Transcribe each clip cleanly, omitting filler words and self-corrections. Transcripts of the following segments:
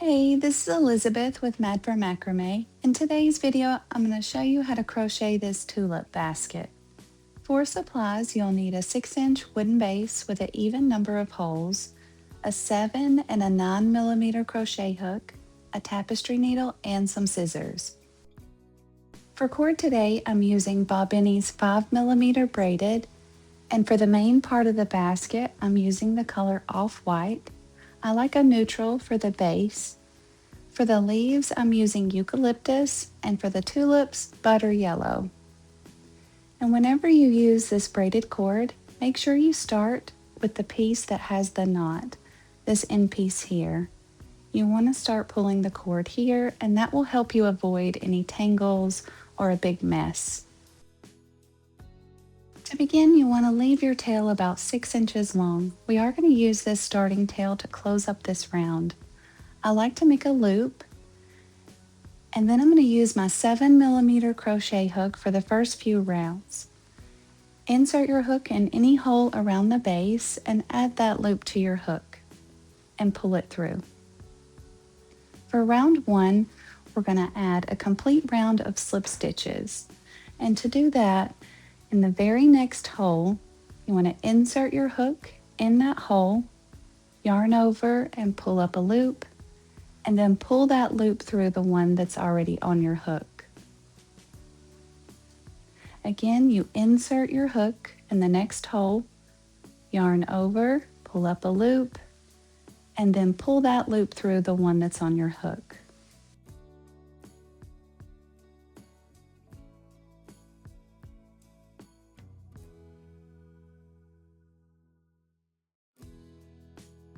Hey, this is Elizabeth with Mad for Macrame. In today's video, I'm going to show you how to crochet this tulip basket. For supplies, you'll need a 6-inch wooden base with an even number of holes, a 7 and a 9mm crochet hook, a tapestry needle, and some scissors. For cord today, I'm using Bobbini's 5mm braided, and for the main part of the basket, I'm using the color off-white. I like a neutral for the base. For the leaves, I'm using eucalyptus, and for the tulips, butter yellow. And whenever you use this braided cord, make sure you start with the piece that has the knot, this end piece here. You want to start pulling the cord here, and that will help you avoid any tangles or a big mess. To begin, you want to leave your tail about 6 inches long. We are going to use this starting tail to close up this round. I like to make a loop, and then I'm going to use my 7mm crochet hook for the first few rounds. Insert your hook in any hole around the base and add that loop to your hook and pull it through. For round 1, we're going to add a complete round of slip stitches. And to do that, in the very next hole, you want to insert your hook in that hole, yarn over and pull up a loop, and then pull that loop through the one that's already on your hook. Again, you insert your hook in the next hole, yarn over, pull up a loop, and then pull that loop through the one that's on your hook.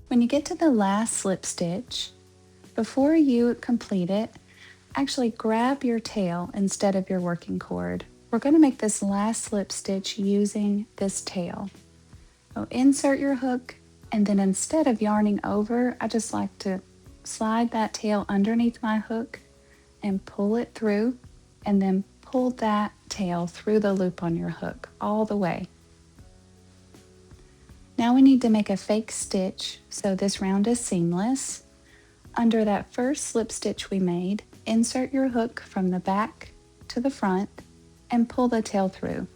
When you get to the last slip stitch, before you complete it, actually grab your tail instead of your working cord. We're going to make this last slip stitch using this tail. So insert your hook, and then instead of yarning over, I just like to slide that tail underneath my hook and pull it through, and then pull that tail through the loop on your hook all the way. Now we need to make a fake stitch so this round is seamless. Under that first slip stitch we made, insert your hook from the back to the front and pull the tail through.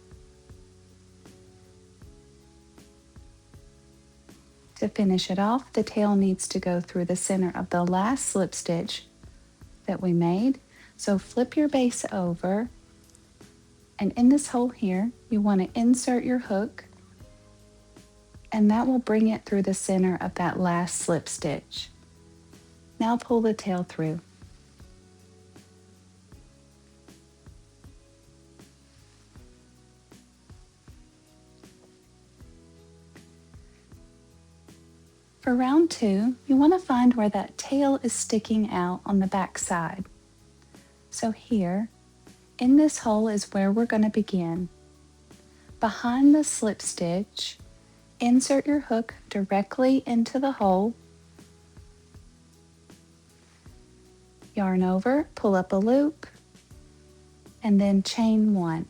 To finish it off, the tail needs to go through the center of the last slip stitch that we made. So flip your base over, and in this hole here, you want to insert your hook, and that will bring it through the center of that last slip stitch. Now pull the tail through. For round 2, you want to find where that tail is sticking out on the back side. So here, in this hole is where we're going to begin. Behind the slip stitch, insert your hook directly into the hole, yarn over, pull up a loop, and then chain 1.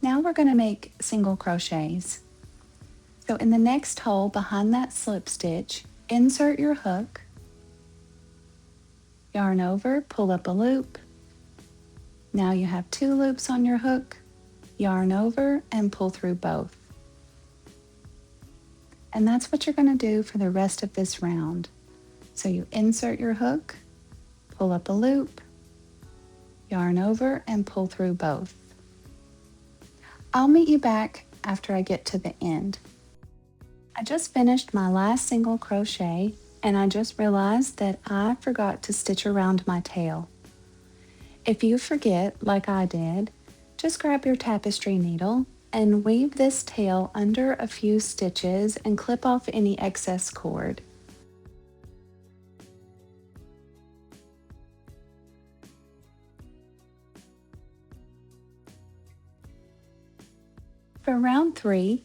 Now we're going to make single crochets. So in the next hole behind that slip stitch, insert your hook, yarn over, pull up a loop. Now you have 2 loops on your hook, yarn over and pull through both. And that's what you're going to do for the rest of this round. So you insert your hook, pull up a loop, yarn over and pull through both. I'll meet you back after I get to the end. I just finished my last single crochet, and I just realized that I forgot to stitch around my tail. If you forget, like I did, just grab your tapestry needle and weave this tail under a few stitches and clip off any excess cord. For round 3,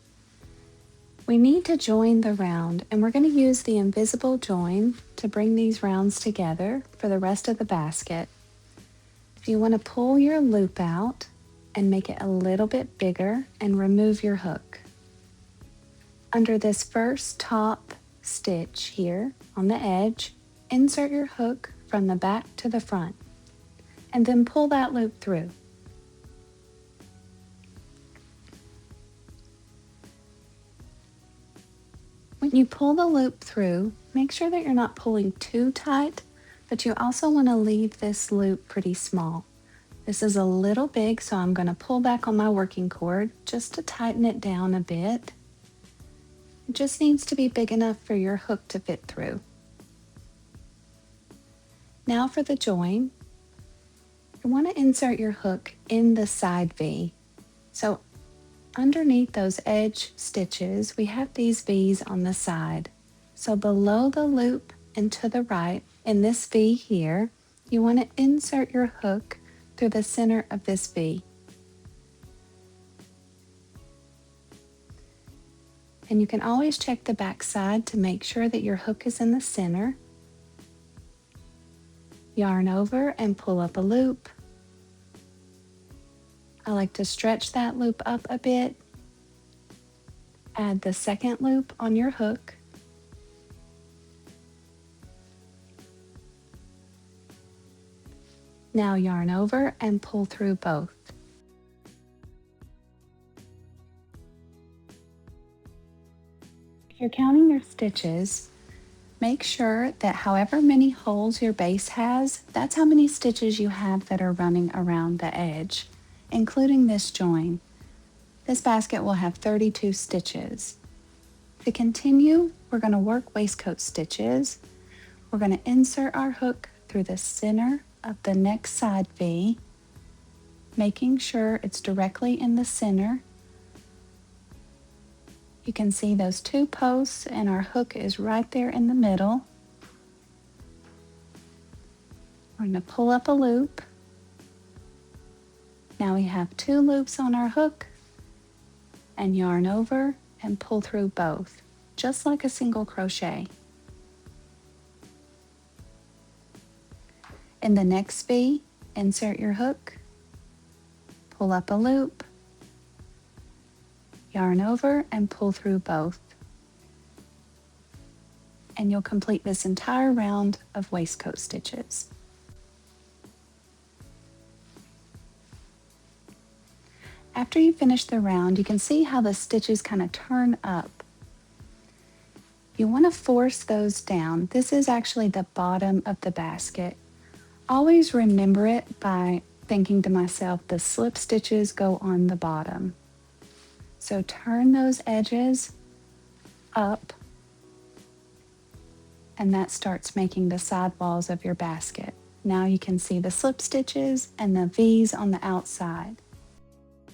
we need to join the round, and we're going to use the invisible join to bring these rounds together for the rest of the basket. You want to pull your loop out and make it a little bit bigger and remove your hook. Under this first top stitch here on the edge, insert your hook from the back to the front and then pull that loop through. When you pull the loop through, make sure that you're not pulling too tight, but you also want to leave this loop pretty small. This is a little big, so I'm going to pull back on my working cord just to tighten it down a bit. It just needs to be big enough for your hook to fit through. Now for the join, you want to insert your hook in the side V. So underneath those edge stitches, we have these V's on the side. So below the loop and to the right, in this V here, you want to insert your hook through the center of this V. And you can always check the back side to make sure that your hook is in the center. Yarn over and pull up a loop. I like to stretch that loop up a bit. Add the second loop on your hook. Now yarn over and pull through both. If you're counting your stitches, make sure that however many holes your base has, that's how many stitches you have that are running around the edge, including this join. This basket will have 32 stitches. To continue, we're going to work waistcoat stitches. We're going to insert our hook through the center of the next side V, making sure it's directly in the center. You can see those two posts and our hook is right there in the middle. We're going to pull up a loop. Now we have two loops on our hook and yarn over and pull through both, just like a single crochet. In the next V, insert your hook, pull up a loop, yarn over and pull through both. And you'll complete this entire round of waistcoat stitches. After you finish the round, you can see how the stitches kind of turn up. You want to force those down. This is actually the bottom of the basket. Always remember it by thinking to myself, the slip stitches go on the bottom. So turn those edges up, and that starts making the side walls of your basket. Now you can see the slip stitches and the V's on the outside.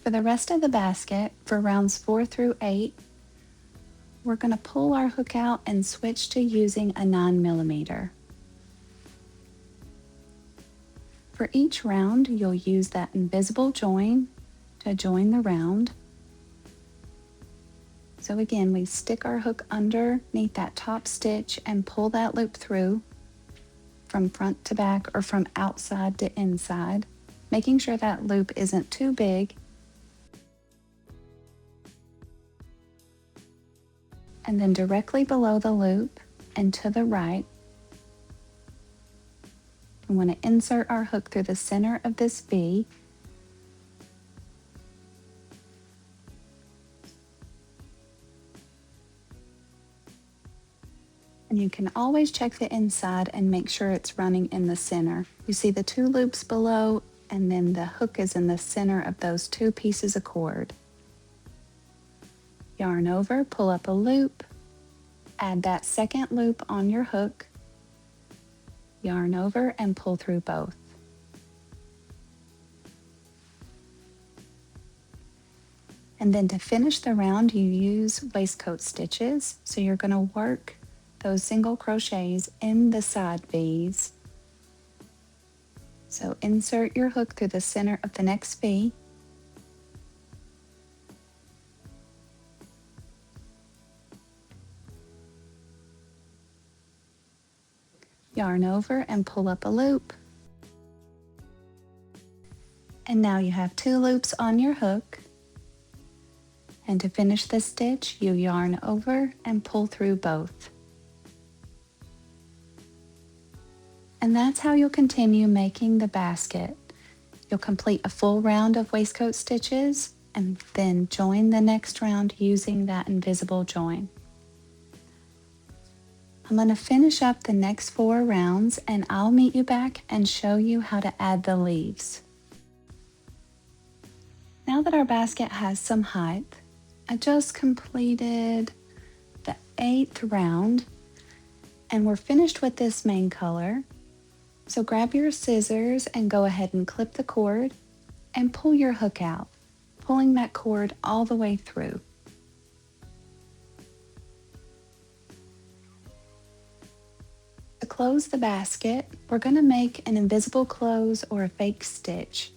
For the rest of the basket, for rounds 4 through 8, we're going to pull our hook out and switch to using a 9mm. For each round, you'll use that invisible join to join the round. So again, we stick our hook underneath that top stitch and pull that loop through from front to back or from outside to inside, making sure that loop isn't too big. And then directly below the loop and to the right, we want to insert our hook through the center of this V. And you can always check the inside and make sure it's running in the center. You see the two loops below, and then the hook is in the center of those two pieces of cord. Yarn over, pull up a loop, add that second loop on your hook, yarn over and pull through both. And then to finish the round, you use waistcoat stitches. So you're going to work those single crochets in the side V's. So insert your hook through the center of the next V. Yarn over and pull up a loop. And now you have 2 loops on your hook. And to finish the stitch, you yarn over and pull through both. And that's how you'll continue making the basket. You'll complete a full round of waistcoat stitches and then join the next round using that invisible join. I'm going to finish up the next 4 rounds and I'll meet you back and show you how to add the leaves. Now that our basket has some height, I just completed the 8th round and we're finished with this main color. So grab your scissors and go ahead and clip the cord and pull your hook out, pulling that cord all the way through. To close the basket, we're going to make an invisible close or a fake stitch.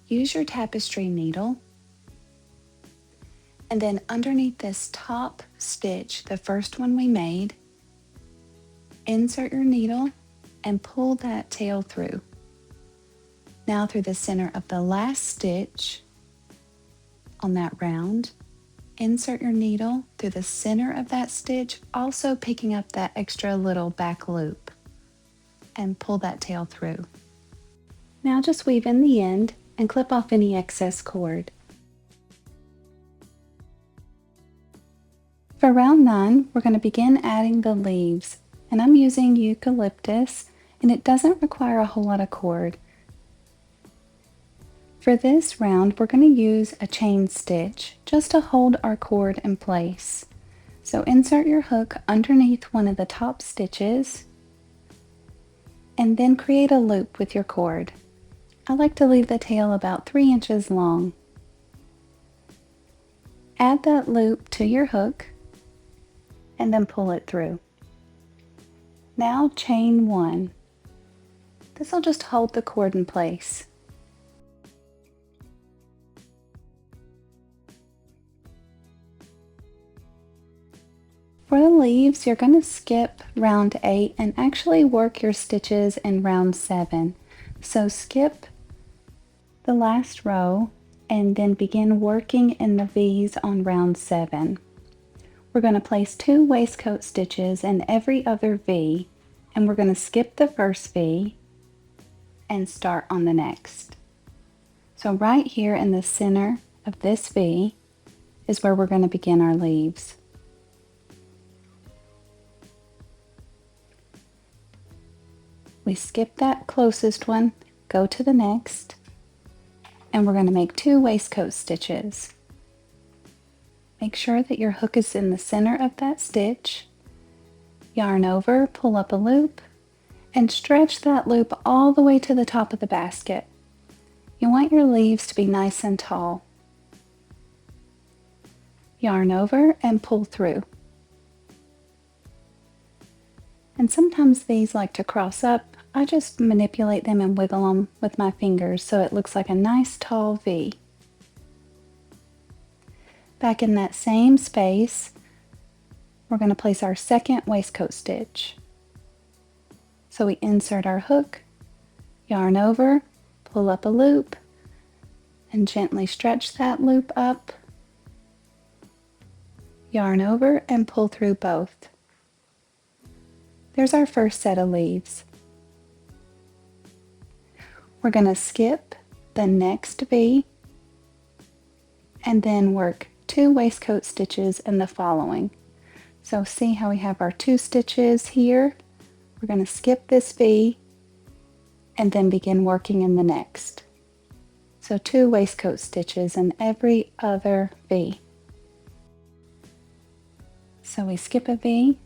Use your tapestry needle, and then underneath this top stitch, the first one we made, insert your needle and pull that tail through. Now through the center of the last stitch on that round, insert your needle through the center of that stitch, also picking up that extra little back loop, and pull that tail through. Now just weave in the end and clip off any excess cord. For round 9, we're going to begin adding the leaves, and I'm using eucalyptus, and it doesn't require a whole lot of cord. For this round, we're going to use a chain stitch just to hold our cord in place. So insert your hook underneath one of the top stitches, and then create a loop with your cord. I like to leave the tail about 3 inches long. Add that loop to your hook and then pull it through. Now chain 1. This will just hold the cord in place. For the leaves, you're going to skip round 8 and actually work your stitches in round 7. So skip the last row and then begin working in the V's on round 7. We're going to place 2 waistcoat stitches in every other V, and we're going to skip the first V and start on the next. So right here in the center of this V is where we're going to begin our leaves. We skip that closest one, go to the next, and we're going to make 2 waistcoat stitches. Make sure that your hook is in the center of that stitch. Yarn over, pull up a loop, and stretch that loop all the way to the top of the basket. You want your leaves to be nice and tall. Yarn over and pull through. And sometimes these like to cross up. I just manipulate them and wiggle them with my fingers so it looks like a nice tall V. Back in that same space, we're going to place our second waistcoat stitch. So we insert our hook, yarn over, pull up a loop, and gently stretch that loop up, yarn over, and pull through both. There's our first set of leaves. We're going to skip the next V and then work 2 waistcoat stitches in the following. So see how we have our 2 stitches here? We're going to skip this V and then begin working in the next. So 2 waistcoat stitches in every other V. So we skip a V,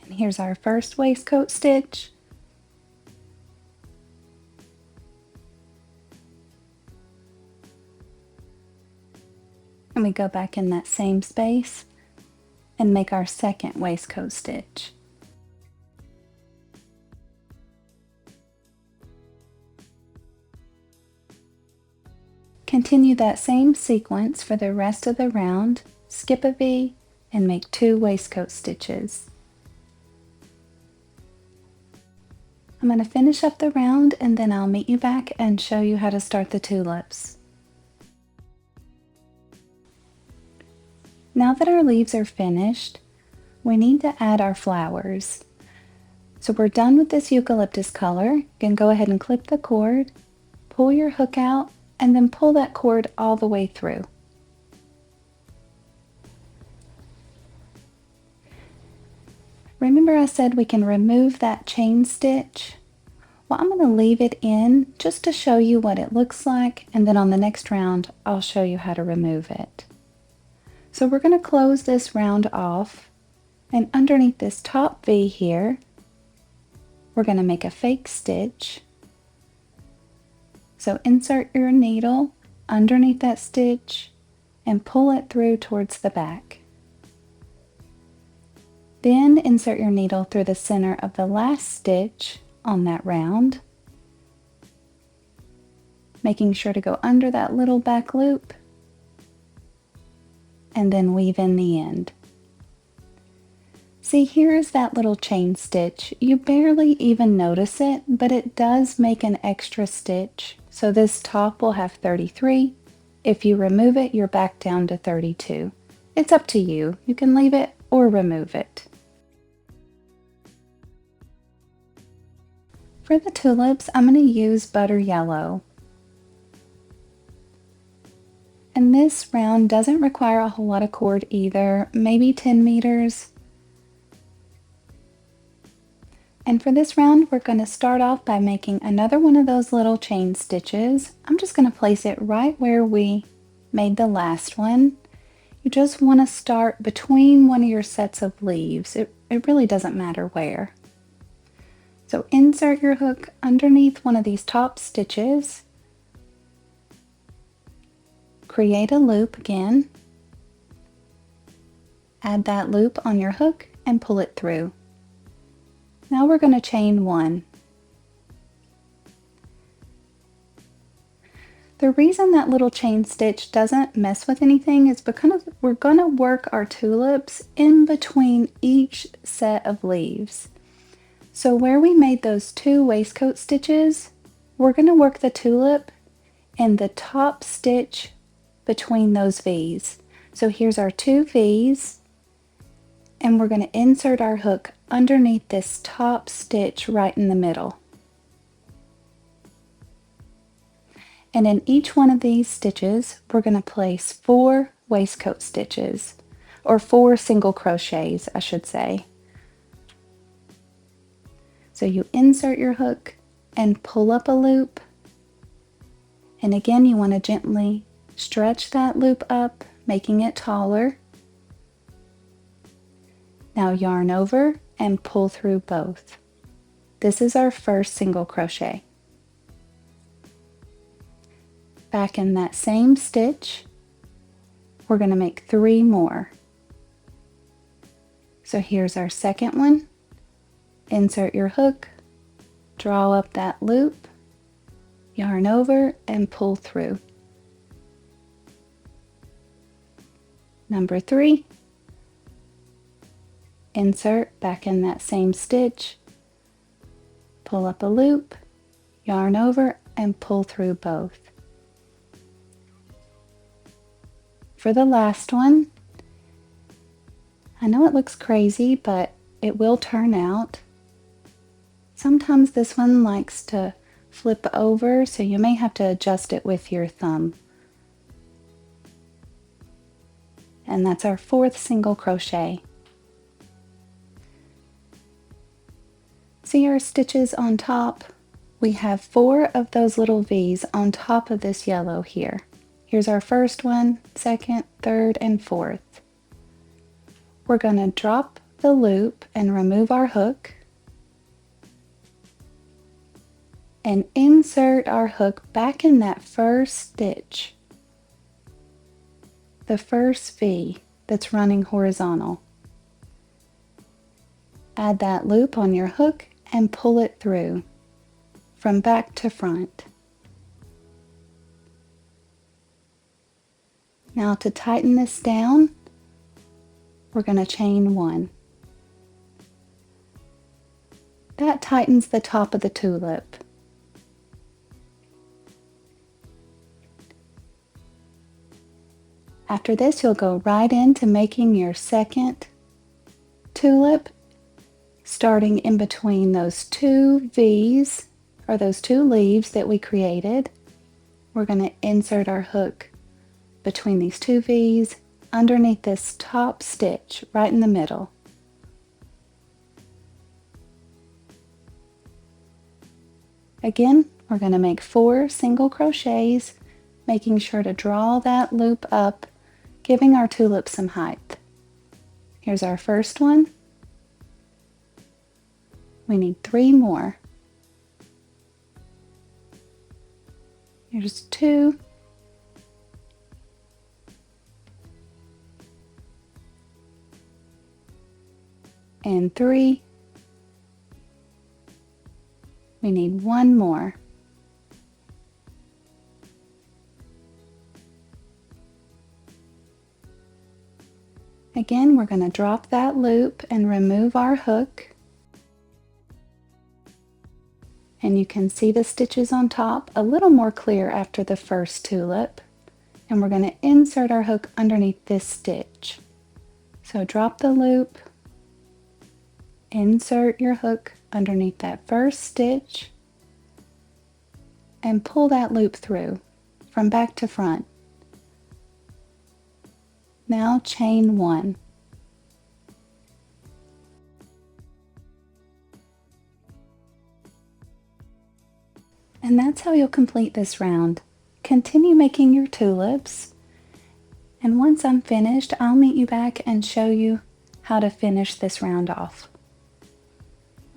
and here's our first waistcoat stitch. And we go back in that same space and make our second waistcoat stitch. Continue that same sequence for the rest of the round, skip a V, and make 2 waistcoat stitches. I'm going to finish up the round and then I'll meet you back and show you how to start the tulips. Now that our leaves are finished, we need to add our flowers. So we're done with this eucalyptus color. You can go ahead and clip the cord, pull your hook out, and then pull that cord all the way through. Remember I said we can remove that chain stitch? Well, I'm going to leave it in just to show you what it looks like, and then on the next round I'll show you how to remove it. So we're going to close this round off, and underneath this top V here, we're going to make a fake stitch. So insert your needle underneath that stitch and pull it through towards the back. Then insert your needle through the center of the last stitch on that round, making sure to go under that little back loop and then weave in the end. See, here's that little chain stitch. You barely even notice it, but it does make an extra stitch. So this top will have 33. If you remove it, you're back down to 32. It's up to you. You can leave it or remove it. For the tulips, I'm going to use butter yellow. And this round doesn't require a whole lot of cord either, maybe 10 meters. And for this round, we're going to start off by making another one of those little chain stitches. I'm just going to place it right where we made the last one. You just want to start between one of your sets of leaves. It really doesn't matter where. So insert your hook underneath one of these top stitches. Create a loop again. Add that loop on your hook and pull it through. Now we're going to chain one. The reason that little chain stitch doesn't mess with anything is because we're going to work our tulips in between each set of leaves. So where we made those 2 waistcoat stitches, we're going to work the tulip in the top stitch between those V's. So here's our 2 V's, and we're going to insert our hook underneath this top stitch right in the middle. And in each one of these stitches, we're going to place 4 waistcoat stitches, or 4 single crochets, I should say. So you insert your hook and pull up a loop. And again, you want to gently stretch that loop up, making it taller. Now yarn over and pull through both. This is our first single crochet. Back in that same stitch, we're going to make 3 more. So here's our second one. Insert your hook, draw up that loop, yarn over and pull through. Number 3, insert back in that same stitch, pull up a loop, yarn over and pull through both. For the last one, I know it looks crazy, but it will turn out. Sometimes this one likes to flip over, so you may have to adjust it with your thumb. And that's our 4th single crochet. See our stitches on top? We have 4 of those little V's on top of this yellow here. Here's our first one, second, third, and fourth. We're going to drop the loop and remove our hook and insert our hook back in that first stitch, the first V that's running horizontal. Add that loop on your hook and pull it through from back to front. Now to tighten this down, we're going to chain 1. That tightens the top of the tulip. After this, you'll go right into making your second tulip, starting in between those two V's, or those two leaves that we created. We're going to insert our hook between these two V's underneath this top stitch right in the middle. Again, we're going to make 4 single crochets, making sure to draw that loop up, giving our tulip some height. Here's our first one. We need 3 more. Here's 2. And 3. We need 1 more. Again, we're going to drop that loop and remove our hook. And you can see the stitches on top a little more clear after the first tulip. And we're going to insert our hook underneath this stitch. So drop the loop, insert your hook underneath that first stitch, and pull that loop through from back to front. Now chain 1. And that's how you'll complete this round. Continue making your tulips, and once I'm finished, I'll meet you back and show you how to finish this round off.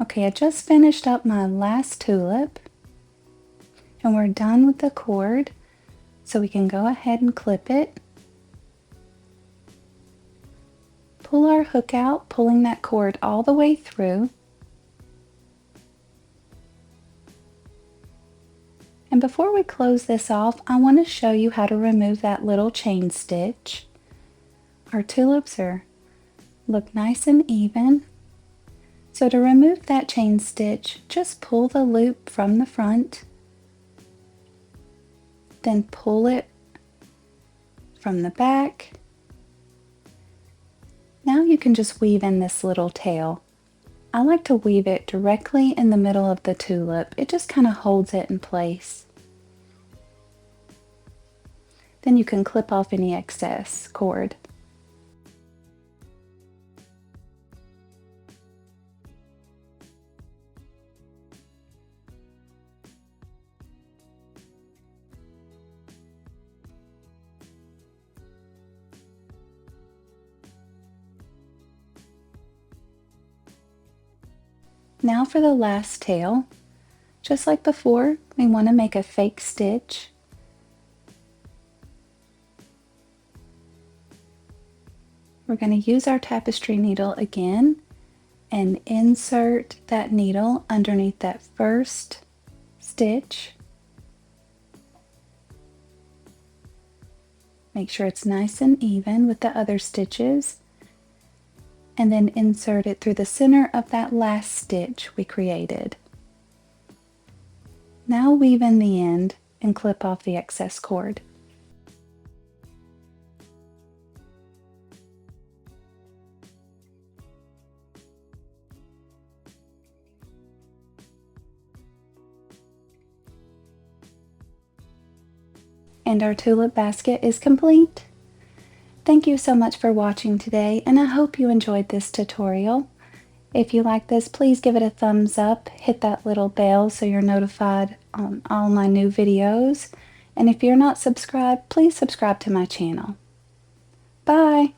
Okay, I just finished up my last tulip, and we're done with the cord, so we can go ahead and clip it. Pull our hook out, pulling that cord all the way through. And before we close this off, I want to show you how to remove that little chain stitch. Our tulips look nice and even. So to remove that chain stitch, just pull the loop from the front, then pull it from the back. Now you can just weave in this little tail. I like to weave it directly in the middle of the tulip. It just kind of holds it in place. Then you can clip off any excess cord. Now for the last tail. Just like before, we want to make a fake stitch. We're going to use our tapestry needle again and insert that needle underneath that first stitch. Make sure it's nice and even with the other stitches, and then insert it through the center of that last stitch we created. Now weave in the end and clip off the excess cord. And our tulip basket is complete. Thank you so much for watching today, and I hope you enjoyed this tutorial. If you like this, please give it a thumbs up, hit that little bell so you're notified on all my new videos, and if you're not subscribed, please subscribe to my channel. Bye!